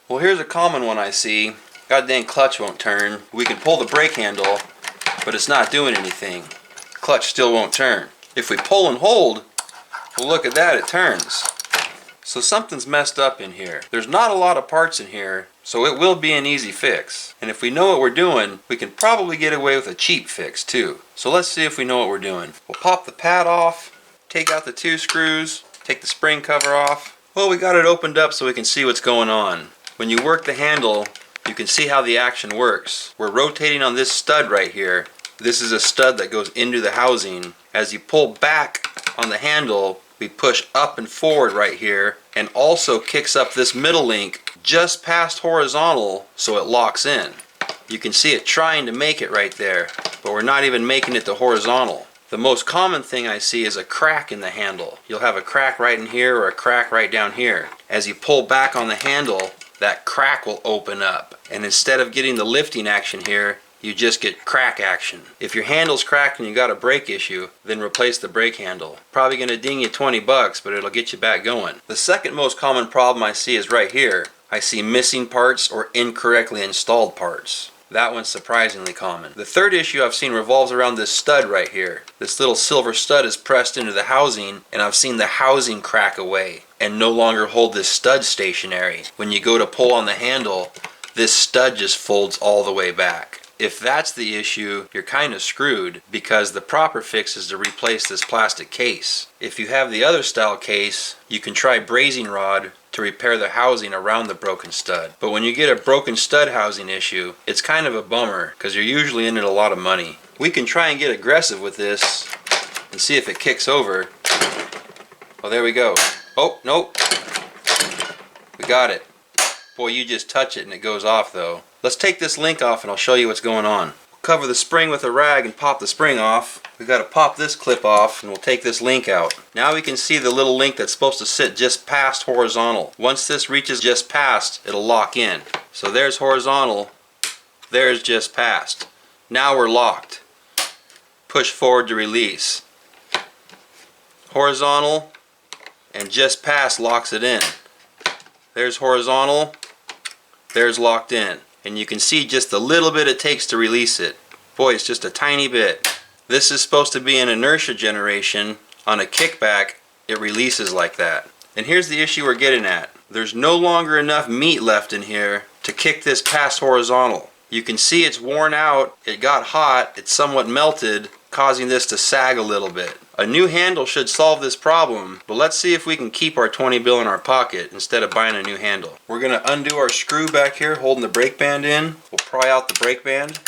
Well, here's a common one I see. God dang clutch won't turn. We can pull the brake handle, but it's not doing anything. Clutch still won't turn. If we pull and hold, well, look at that, it turns. So something's messed up in here. There's not a lot of parts in here, so it will be an easy fix. And if we know what we're doing, we can probably get away with a cheap fix too. So let's see if we know what we're doing. We'll pop the pad off, take out the 2 screws, take the spring cover off. Well, we got it opened up so we can see what's going on. When you work the handle, you can see how the action works. We're rotating on this stud right here. This is a stud that goes into the housing. As you pull back on the handle, we push up and forward right here, and also kicks up this middle link just past horizontal so it locks in. You can see it trying to make it right there, but we're not even making it to horizontal. The most common thing I see is a crack in the handle. You'll have a crack right in here or a crack right down here. As you pull back on the handle, that crack will open up, and instead of getting the lifting action here, you just get crack action. If your handle's cracked and you got a brake issue, then replace the brake handle. Probably gonna ding you 20 bucks, but it'll get you back going. The second most common problem I see is right here. I see missing parts or incorrectly installed parts. That one's surprisingly common. The third issue I've seen revolves around this stud right here. This little silver stud is pressed into the housing, and I've seen the housing crack away and no longer hold this stud stationary. When you go to pull on the handle, this stud just folds all the way back. If that's the issue, you're kind of screwed, because the proper fix is to replace this plastic case. If you have the other style case, you can try brazing rod to repair the housing around the broken stud. But when you get a broken stud housing issue, it's kind of a bummer, because you're usually in it a lot of money. We can try and get aggressive with this and see if it kicks over. Well, there we go. Oh, nope. We got it. Boy, you just touch it and it goes off though. Let's take this link off and I'll show you what's going on. We'll cover the spring with a rag and pop the spring off. We've got to pop this clip off and we'll take this link out. Now we can see the little link that's supposed to sit just past horizontal. Once this reaches just past, it'll lock in. So there's horizontal, there's just past. Now we're locked. Push forward to release. Horizontal and just past locks it in. There's horizontal, there's locked in. And you can see just the little bit it takes to release it. Boy, it's just a tiny bit. This is supposed to be an inertia generation. On a kickback, it releases like that. And here's the issue we're getting at. There's no longer enough meat left in here to kick this past horizontal. You can see it's worn out, it got hot, it's somewhat melted, causing this to sag a little bit. A new handle should solve this problem, but let's see if we can keep our 20 bill in our pocket instead of buying a new handle. We're going to undo our screw back here holding the brake band in. We'll pry out the brake band,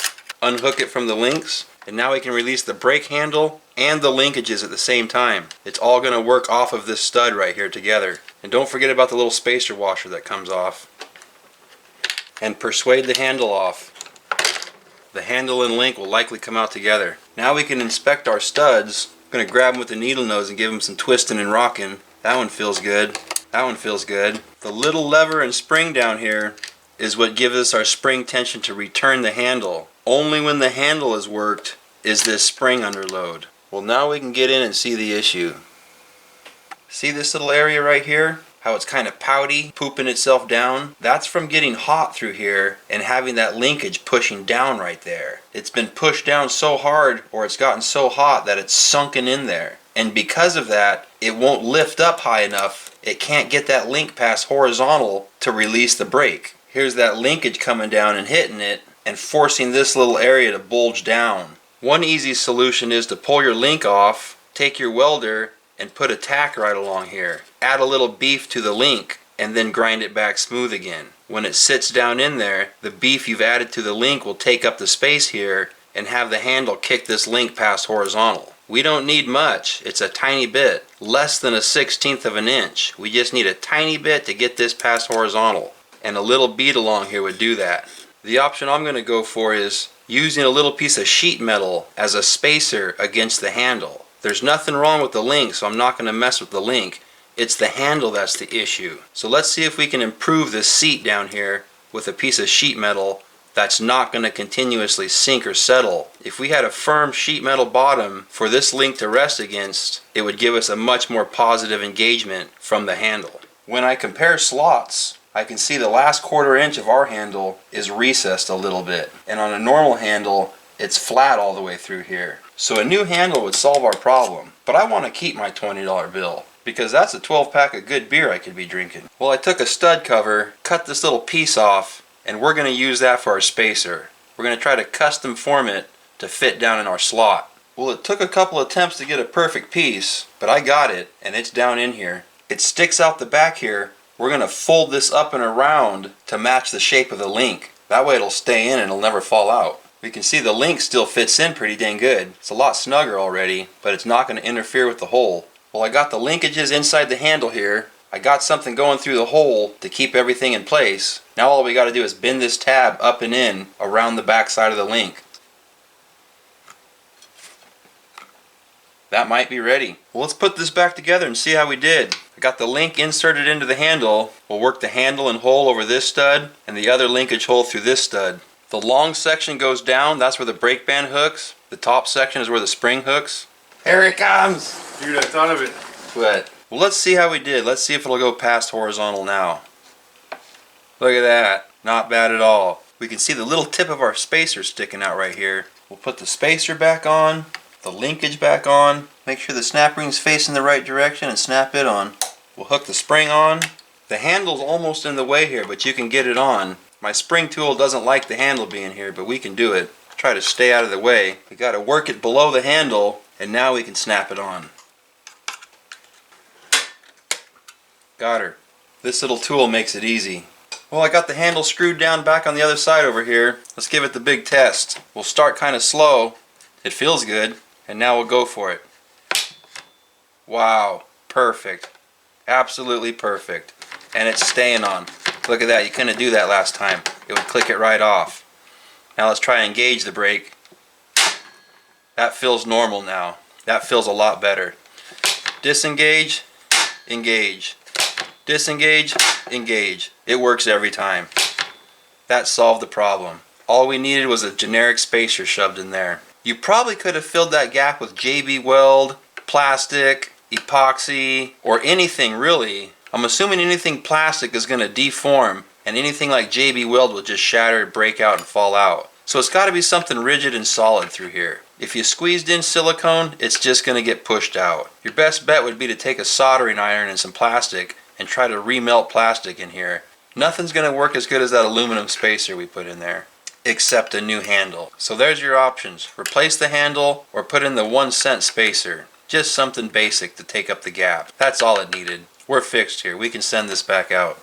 unhook it from the links, and now we can release the brake handle and the linkages at the same time. It's all going to work off of this stud right here together. And don't forget about the little spacer washer that comes off. And persuade the handle off. The handle and link will likely come out together. Now we can inspect our studs. I'm going to grab them with the needle nose and give them some twisting and rocking. That one feels good. That one feels good. The little lever and spring down here is what gives us our spring tension to return the handle. Only when the handle is worked is this spring under load. Well, now we can get in and see the issue. See this little area right here? How it's kind of pouty, pooping itself down? That's from getting hot through here and having that linkage pushing down right there. It's been pushed down so hard, or it's gotten so hot that it's sunken in there. And because of that, it won't lift up high enough. It can't get that link past horizontal to release the brake. Here's that linkage coming down and hitting it and forcing this little area to bulge down. One easy solution is to pull your link off, take your welder, and put a tack right along here. Add a little beef to the link and then grind it back smooth again. When it sits down in there, the beef you've added to the link will take up the space here and have the handle kick this link past horizontal. We don't need much, it's a tiny bit, less than 1/16 of an inch. We just need a tiny bit to get this past horizontal, and a little bead along here would do that. The option I'm going to go for is using a little piece of sheet metal as a spacer against the handle. There's nothing wrong with the link, so I'm not going to mess with the link. It's the handle that's the issue. So let's see if we can improve this seat down here with a piece of sheet metal that's not going to continuously sink or settle. If we had a firm sheet metal bottom for this link to rest against, it would give us a much more positive engagement from the handle. When I compare slots I can see the last 1/4 inch of our handle is recessed a little bit. And on a normal handle, it's flat all the way through here. So a new handle would solve our problem. But I want to keep my $20 bill, because that's a 12-pack of good beer I could be drinking. Well, I took a stud cover, cut this little piece off, and we're going to use that for our spacer. We're going to try to custom form it to fit down in our slot. Well, it took a couple attempts to get a perfect piece, but I got it, and it's down in here. It sticks out the back here. We're going to fold this up and around to match the shape of the link. That way it'll stay in and it'll never fall out. We can see the link still fits in pretty dang good. It's a lot snugger already, but it's not going to interfere with the hole. Well, I got the linkages inside the handle here. I got something going through the hole to keep everything in place. Now all we got to do is bend this tab up and in around the back side of the link. That might be ready. Well, let's put this back together and see how we did. I got the link inserted into the handle. We'll work the handle and hole over this stud and the other linkage hole through this stud. The long section goes down, that's where the brake band hooks. The top section is where the spring hooks. Here it comes! Dude, I thought of it. What? Well, let's see how we did. Let's see if it'll go past horizontal now. Look at that. Not bad at all. We can see the little tip of our spacer sticking out right here. We'll put the spacer back on, the linkage back on. Make sure the snap ring's facing the right direction and snap it on. We'll hook the spring on. The handle's almost in the way here, but you can get it on. My spring tool doesn't like the handle being here, but we can do it. Try to stay out of the way. We got to work it below the handle, and now we can snap it on. Got her. This little tool makes it easy. Well, I got the handle screwed down back on the other side over here. Let's give it the big test. We'll start kind of slow. It feels good. And now we'll go for it. Wow. Perfect. Absolutely perfect. And it's staying on. Look at that. You couldn't do that last time. It would click it right off. Now let's try and engage the brake. That feels normal now. That feels a lot better. Disengage. Engage. Disengage, engage. It works every time. That solved the problem. All we needed was a generic spacer shoved in there. You probably could have filled that gap with JB Weld, plastic, epoxy, or anything really. I'm assuming anything plastic is going to deform, and anything like JB Weld will just shatter, break out, and fall out. So it's got to be something rigid and solid through here. If you squeezed in silicone, it's just going to get pushed out. Your best bet would be to take a soldering iron and some plastic and try to remelt plastic in here. Nothing's going to work as good as that aluminum spacer we put in there, except a new handle. So there's your options. Replace the handle or put in the 1-cent spacer. Just something basic to take up the gap. That's all it needed. We're fixed here. We can send this back out.